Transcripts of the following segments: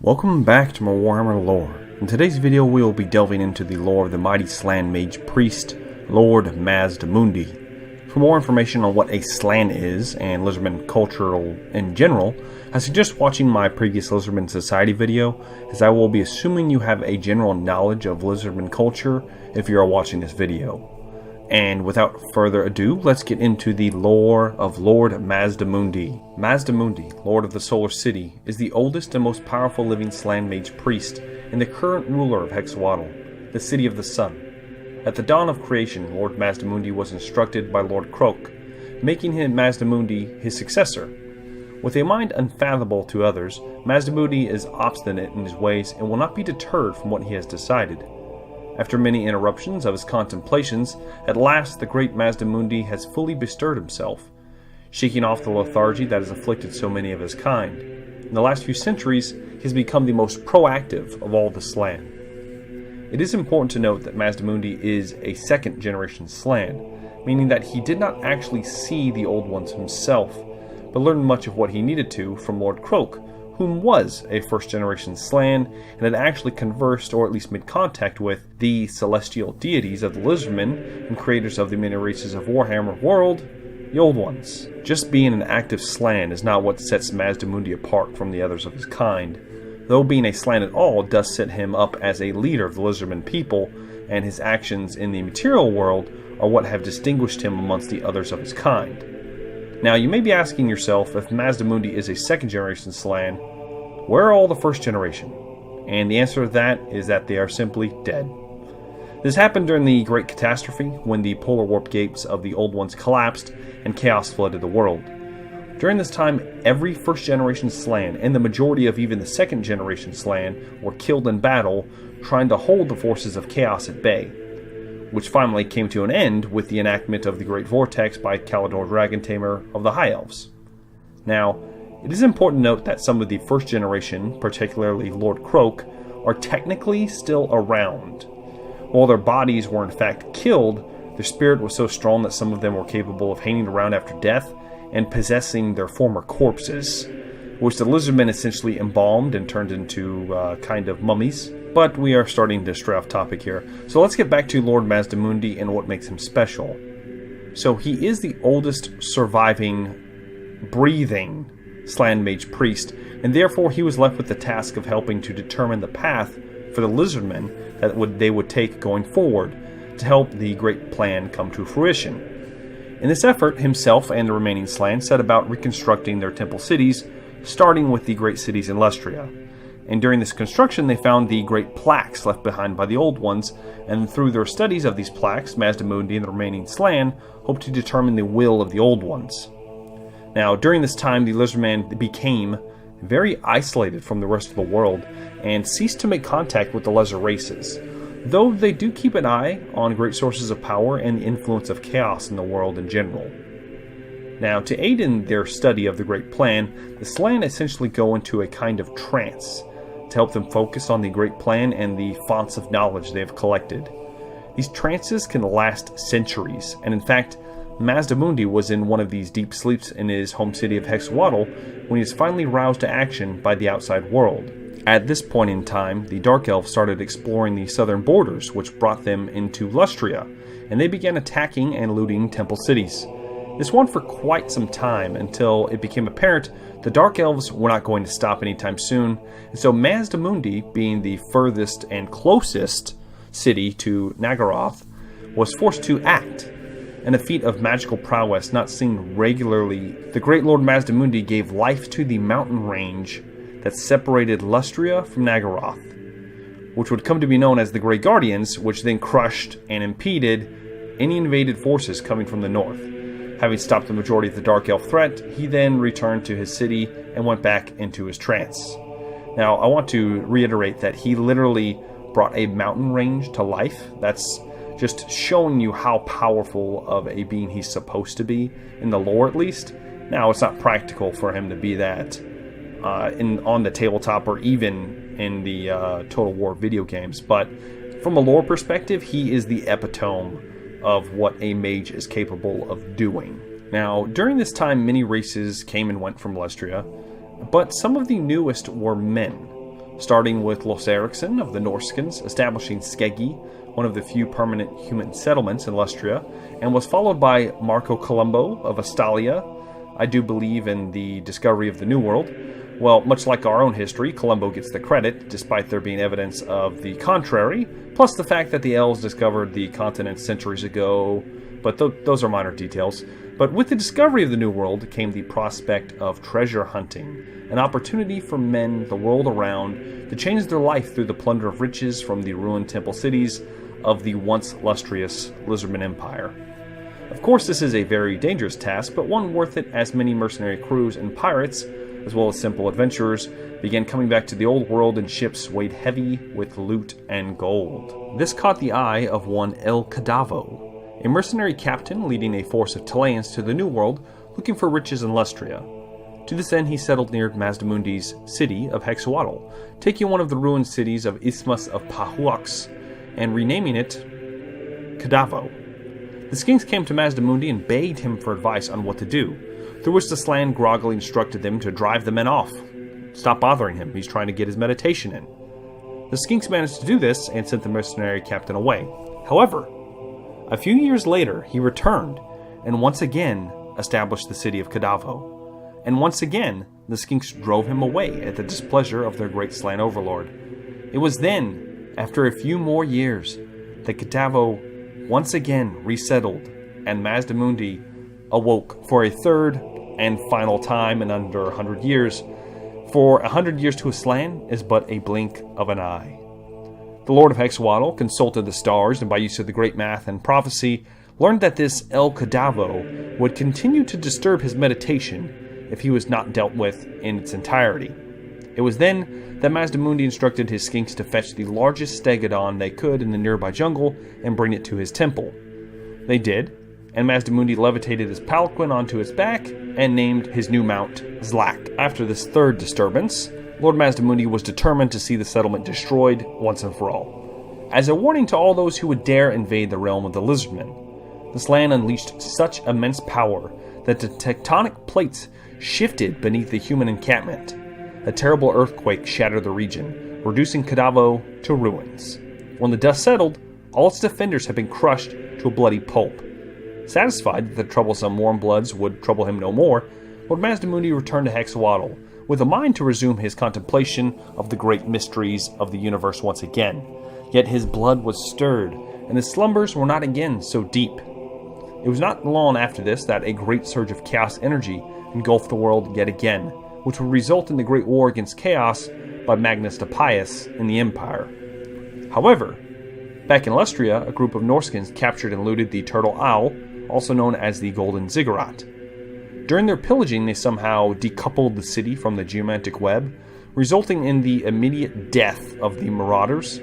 Welcome back to more Warhammer lore. In today's video we will be delving into the lore of the mighty Slann mage priest, Lord Mazdamundi. For more information on what a Slann is, and Lizardman culture in general, I suggest watching my previous Lizardman Society video, as I will be assuming you have a general knowledge of Lizardman culture if you are watching this video. And without further ado, let's get into the lore of Lord Mazdamundi. Mazdamundi, Lord of the Solar City, is the oldest and most powerful living Slann mage priest and the current ruler of Hexawatl, the City of the Sun. At the dawn of creation, Lord Mazdamundi was instructed by Lord Croak, making him Mazdamundi his successor. With a mind unfathomable to others, Mazdamundi is obstinate in his ways and will not be deterred from what he has decided. After many interruptions of his contemplations, at last the great Mazdamundi has fully bestirred himself, shaking off the lethargy that has afflicted so many of his kind. In the last few centuries, he has become the most proactive of all the Slann. It is important to note that Mazdamundi is a second-generation Slann, meaning that he did not actually see the old ones himself, but learned much of what he needed to from Lord Croak, whom was a first-generation Slann, and had actually conversed, or at least made contact with, the celestial deities of the Lizardmen and creators of the many races of Warhammer world, the Old Ones. Just being an active Slann is not what sets Mazdamundi apart from the others of his kind, though being a Slann at all does set him up as a leader of the Lizardmen people, and his actions in the material world are what have distinguished him amongst the others of his kind. Now, you may be asking yourself, if Mazdamundi is a second-generation Slann, where are all the first-generation? And the answer to that is that they are simply dead. This happened during the Great Catastrophe, when the polar warp gates of the Old Ones collapsed and chaos flooded the world. During this time, every first-generation Slann, and the majority of even the second-generation Slann, were killed in battle, trying to hold the forces of chaos at bay, which finally came to an end with the enactment of the Great Vortex by Cadavo Dragon Tamer of the High Elves. Now, it is important to note that some of the first generation, particularly Lord Croak, are technically still around. While their bodies were in fact killed, their spirit was so strong that some of them were capable of hanging around after death and possessing their former corpses, which the Lizardmen essentially embalmed and turned into kind of mummies. But we are starting to stray off topic here, so let's get back to Lord Mazdamundi and what makes him special. So he is the oldest surviving, breathing Slann mage priest, and therefore he was left with the task of helping to determine the path for the Lizardmen that they would take going forward to help the great plan come to fruition. In this effort, himself and the remaining Slann set about reconstructing their temple cities, starting with the great cities in Lustria. And during this construction they found the great plaques left behind by the Old Ones, and through their studies of these plaques, Mazdamundi and the remaining Slann hoped to determine the will of the Old Ones. Now, during this time, the Lizardmen became very isolated from the rest of the world and ceased to make contact with the lesser races, though they do keep an eye on great sources of power and the influence of chaos in the world in general. Now, to aid in their study of the Great Plan, the Slann essentially go into a kind of trance to help them focus on the Great Plan and the fonts of knowledge they have collected. These trances can last centuries, and in fact, Mazdamundi was in one of these deep sleeps in his home city of Hexawatl when he was finally roused to action by the outside world. At this point in time, the Dark Elves started exploring the southern borders, which brought them into Lustria, and they began attacking and looting temple cities. This went for quite some time until it became apparent the Dark Elves were not going to stop anytime soon, and so Mazdamundi, being the furthest and closest city to Nagaroth, was forced to act. In a feat of magical prowess not seen regularly, the great Lord Mazdamundi gave life to the mountain range that separated Lustria from Nagaroth, which would come to be known as the Gregorians, which then crushed and impeded any invaded forces coming from the north. Having stopped the majority of the Dark Elf threat, he then returned to his city and went back into his trance. Now, I want to reiterate that he literally brought a mountain range to life. That's just showing you how powerful of a being he's supposed to be, in the lore at least. Now, it's not practical for him to be that on the tabletop or even in the Total War video games, but from a lore perspective, he is the epitome of what a mage is capable of doing. Now, during this time, many races came and went from Lustria, but some of the newest were men. starting with Los Ericsson of the Norskins, establishing Skeggi, one of the few permanent human settlements in Lustria, and was followed by Marco Colombo of Astalia, I do believe in the discovery of the New World. Well, much like our own history, Colombo gets the credit, despite there being evidence of the contrary, plus the fact that the elves discovered the continent centuries ago, but those are minor details. But with the discovery of the New World came the prospect of treasure hunting, an opportunity for men the world around to change their life through the plunder of riches from the ruined temple cities of the once lustrous Lizardman Empire. Of course, this is a very dangerous task, but one worth it, as many mercenary crews and pirates, as well as simple adventurers, began coming back to the old world in ships weighed heavy with loot and gold. This caught the eye of one El Cadavo, a mercenary captain leading a force of Talaeans to the New World looking for riches in Lustria. To this end, he settled near Mazdamundi's city of Hexawaddle, taking one of the ruined cities of Isthmus of Pahuax and renaming it Cadavo. The Skinks came to Mazdamundi and begged him for advice on what to do, through which the Slann groggily instructed them to drive the men off. Stop bothering him, he's trying to get his meditation in. The Skinks managed to do this and sent the mercenary captain away. However, a few years later, he returned and once again established the city of Cadavo. And once again, the Skinks drove him away at the displeasure of their great Slann overlord. It was then, after a few more years, that Cadavo once again resettled, and Mazdamundi awoke for a third and final time in under 100 years. For 100 years to a Slann is but a blink of an eye. The Lord of Hexawaddle consulted the stars, and by use of the great math and prophecy, learned that this El Cadavo would continue to disturb his meditation if he was not dealt with in its entirety. It was then that Mazdamundi instructed his Skinks to fetch the largest stegodon they could in the nearby jungle and bring it to his temple. They did, and Mazdamundi levitated his palanquin onto its back and named his new mount Zlak. After this third disturbance, Lord Mazdamundi was determined to see the settlement destroyed once and for all. As a warning to all those who would dare invade the realm of the Lizardmen, the Slann unleashed such immense power that the tectonic plates shifted beneath the human encampment. A terrible earthquake shattered the region, reducing Cadavo to ruins. When the dust settled, all its defenders had been crushed to a bloody pulp. Satisfied that the troublesome warm bloods would trouble him no more, Lord Mazdamundi returned to Hexawaddle, with a mind to resume his contemplation of the great mysteries of the universe once again. Yet his blood was stirred, and his slumbers were not again so deep. It was not long after this that a great surge of chaos energy engulfed the world yet again, which would result in the Great War against Chaos by Magnus the Pious in the Empire. However, back in Lustria, a group of Norskins captured and looted the Turtle Owl, also known as the Golden Ziggurat. During their pillaging, they somehow decoupled the city from the geomantic web, resulting in the immediate death of the marauders.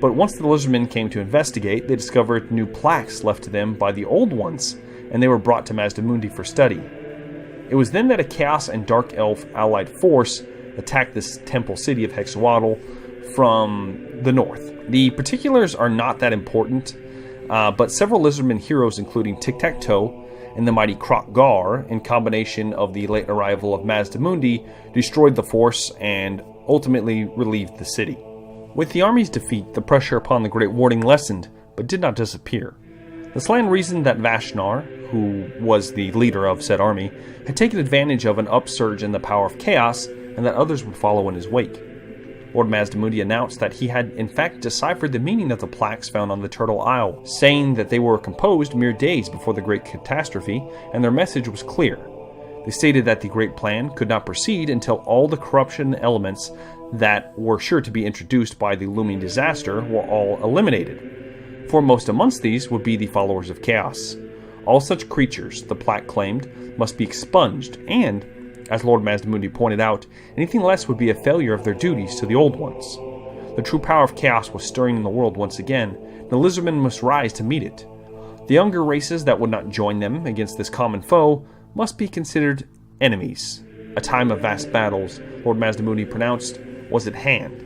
But once the Lizardmen came to investigate, they discovered new plaques left to them by the old ones, and they were brought to Mazdamundi for study. It was then that a Chaos and Dark Elf allied force attacked this temple city of Hexawaddle from the north. The particulars are not that important, but several Lizardmen heroes, including Tic-Tac-Toe and the mighty Croc-Gar, in combination of the late arrival of Mazdamundi, destroyed the force and ultimately relieved the city. With the army's defeat, the pressure upon the Great Warding lessened, but did not disappear. The Slann reasoned that Vashnar, who was the leader of said army, had taken advantage of an upsurge in the power of chaos, and that others would follow in his wake. Lord Mazdamundi announced that he had in fact deciphered the meaning of the plaques found on the Turtle Isle, saying that they were composed mere days before the Great Catastrophe, and their message was clear. They stated that the Great Plan could not proceed until all the corruption elements that were sure to be introduced by the looming disaster were all eliminated. Foremost amongst these would be the followers of Chaos. All such creatures, the plaque claimed, must be expunged, and, as Lord Mazdamundi pointed out, anything less would be a failure of their duties to the old ones. The true power of chaos was stirring in the world once again, and the Lizardmen must rise to meet it. The younger races that would not join them against this common foe must be considered enemies. A time of vast battles, Lord Mazdamundi pronounced, was at hand.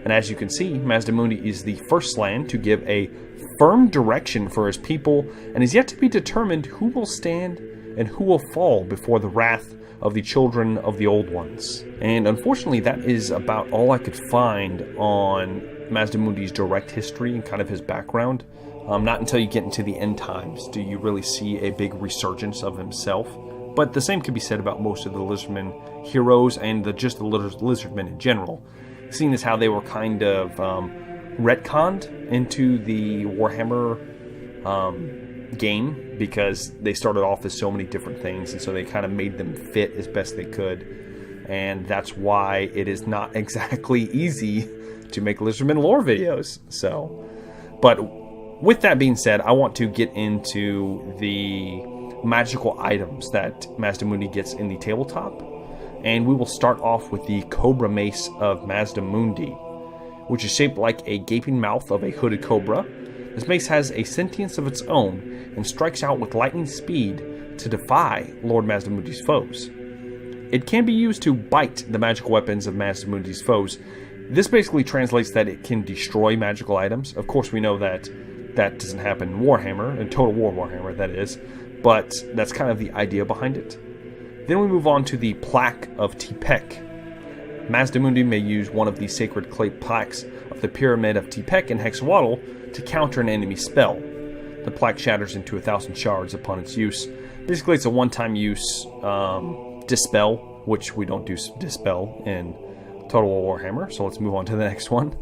And as you can see, Mazdamundi is the first Slann to give a firm direction for his people, and is yet to be determined who will stand and who will fall before the wrath of the children of the old ones. And unfortunately, that is about all I could find on Mazdamundi's direct history and kind of his background. Not until you get into the end times do you really see a big resurgence of himself. But the same could be said about most of the Lizardmen heroes and just the Lizardmen in general, seeing as how they were kind of retconned into the Warhammer game, because they started off as so many different things, and so they kind of made them fit as best they could. And that's why it is not exactly easy to make Lizardmen lore videos. But with that being said, I want to get into the magical items that Mazdamundi gets in the tabletop, and we will start off with the Cobra Mace of Mazdamundi, which is shaped like a gaping mouth of a hooded cobra. This mace has a sentience of its own and strikes out with lightning speed to defy Lord Mazdamundi's foes. It can be used to bite the magical weapons of Mazdamundi's foes. This basically translates that it can destroy magical items. Of course, we know that that doesn't happen in Warhammer, in Total War Warhammer, that is, but that's kind of the idea behind it. Then we move on to the Plaque of Tepec. Mazdamundi may use one of the sacred clay plaques of the Pyramid of Tepec in Hexawatl to counter an enemy spell. The plaque shatters into 1,000 shards upon its use. Basically, it's a one-time use dispel, which we don't do dispel in Total War Warhammer, so let's move on to the next one.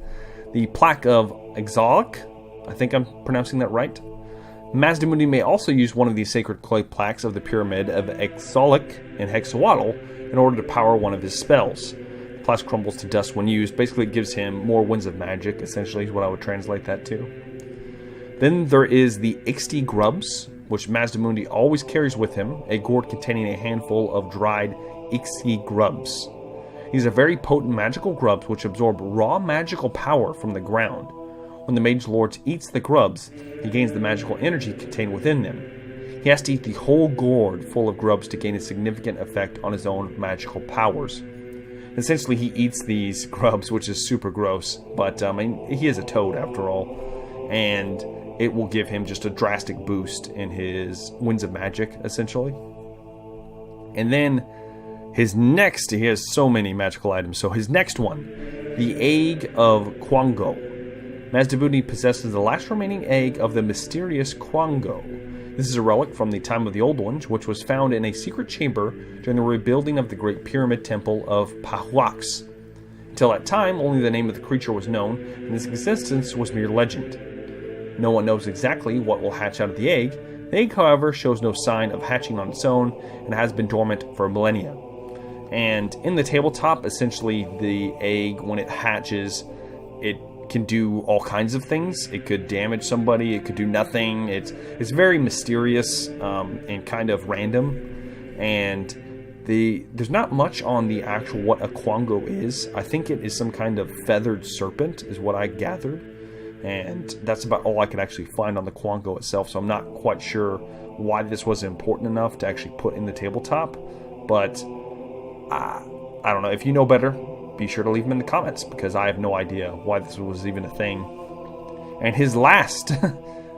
The Plaque of Exolic, I think I'm pronouncing that right. Mazdamundi may also use one of these sacred clay plaques of the Pyramid of Exolic in Hexawatl in order to power one of his spells. The plaque crumbles to dust when used. Basically, it gives him more winds of magic, essentially, is what I would translate that to. Then there is the Ixti Grubs, which Mazdamundi always carries with him, a gourd containing a handful of dried Ixti Grubs. These are very potent magical grubs which absorb raw magical power from the ground. When the Mage Lord eats the grubs, he gains the magical energy contained within them. He has to eat the whole gourd full of grubs to gain a significant effect on his own magical powers. Essentially, he eats these grubs, which is super gross, but he is a toad after all, and it will give him just a drastic boost in his winds of magic, essentially. And then he has so many magical items, so his next one, the Egg of Quango. Mazdamundi possesses the last remaining egg of the mysterious Quango. This is a relic from the time of the Old Ones, which was found in a secret chamber during the rebuilding of the Great Pyramid Temple of Pahuax. Until that time, only the name of the creature was known, and its existence was mere legend. No one knows exactly what will hatch out of the egg. The egg, however, shows no sign of hatching on its own, and has been dormant for millennia. And in the tabletop, essentially, the egg, when it hatches, it can do all kinds of things. It could damage somebody, it could do nothing. It's very mysterious and kind of random, and there's not much on the actual what a Quango is. I think it is some kind of feathered serpent is what I gathered, and that's about all I could actually find on the Quango itself, so I'm not quite sure why this was important enough to actually put in the tabletop, but I don't know. If you know better, be sure to leave them in the comments, because I have no idea why this was even a thing. And his last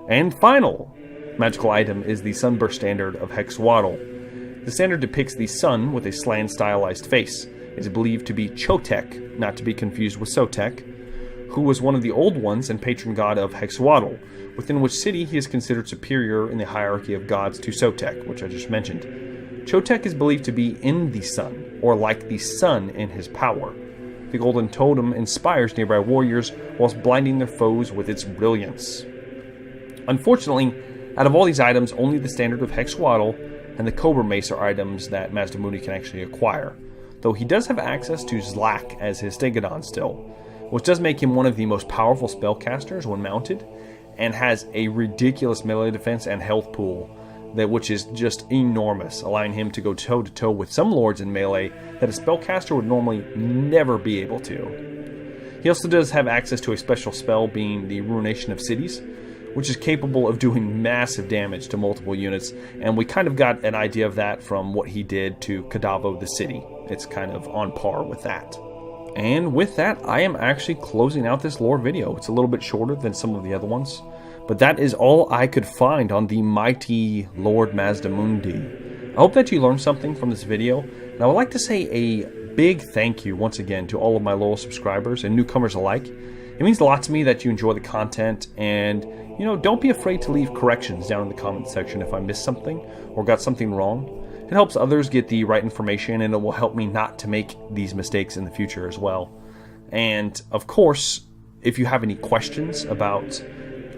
and final magical item is the Sunburst Standard of Hexawatl. The standard depicts the sun with a Slann stylized face. It is believed to be Chotek, not to be confused with Sotek, who was one of the Old Ones and patron god of Hexawatl, within which city he is considered superior in the hierarchy of gods to Sotek, which I just mentioned. Chotek is believed to be in the sun, or like the sun in his power. The golden totem inspires nearby warriors whilst blinding their foes with its brilliance. Unfortunately, out of all these items, only the Standard of Hexawatl and the Cobra Mace are items that Mazdamundi can actually acquire, though he does have access to Zlak as his Stegodon still, which does make him one of the most powerful spellcasters when mounted, and has a ridiculous melee defense and health pool, which is just enormous, allowing him to go toe-to-toe with some lords in melee that a spellcaster would normally never be able to. He also does have access to a special spell, being the Ruination of Cities, which is capable of doing massive damage to multiple units, and we kind of got an idea of that from what he did to Cadavo the City. It's kind of on par with that. And with that, I am actually closing out this lore video. It's a little bit shorter than some of the other ones, but that is all I could find on the mighty Lord Mazdamundi. hope that you learned something from this video, and I would like to say a big thank you once again to all of my loyal subscribers and newcomers alike. It means a lot to me that you enjoy the content, and don't be afraid to leave corrections down in the comment section if I missed something or got something wrong. It helps others get the right information, and it will help me not to make these mistakes in the future as well. And of course, if you have any questions about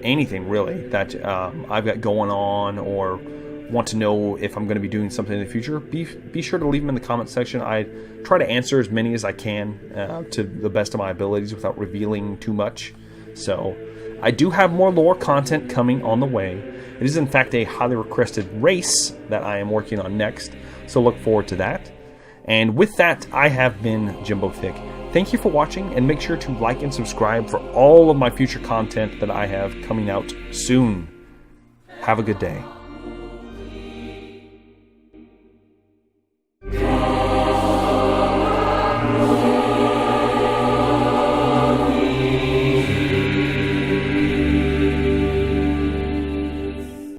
anything really that I've got going on, or want to know if I'm going to be doing something in the future, be sure to leave them in the comment section. I try to answer as many as I can to the best of my abilities without revealing too much. So I do have more lore content coming on the way. It is in fact a highly requested race that I am working on next, so look forward to that. And with that, I have been Jimbo Thick. Thank you for watching, and make sure to like and subscribe for all of my future content that I have coming out soon. Have a good day.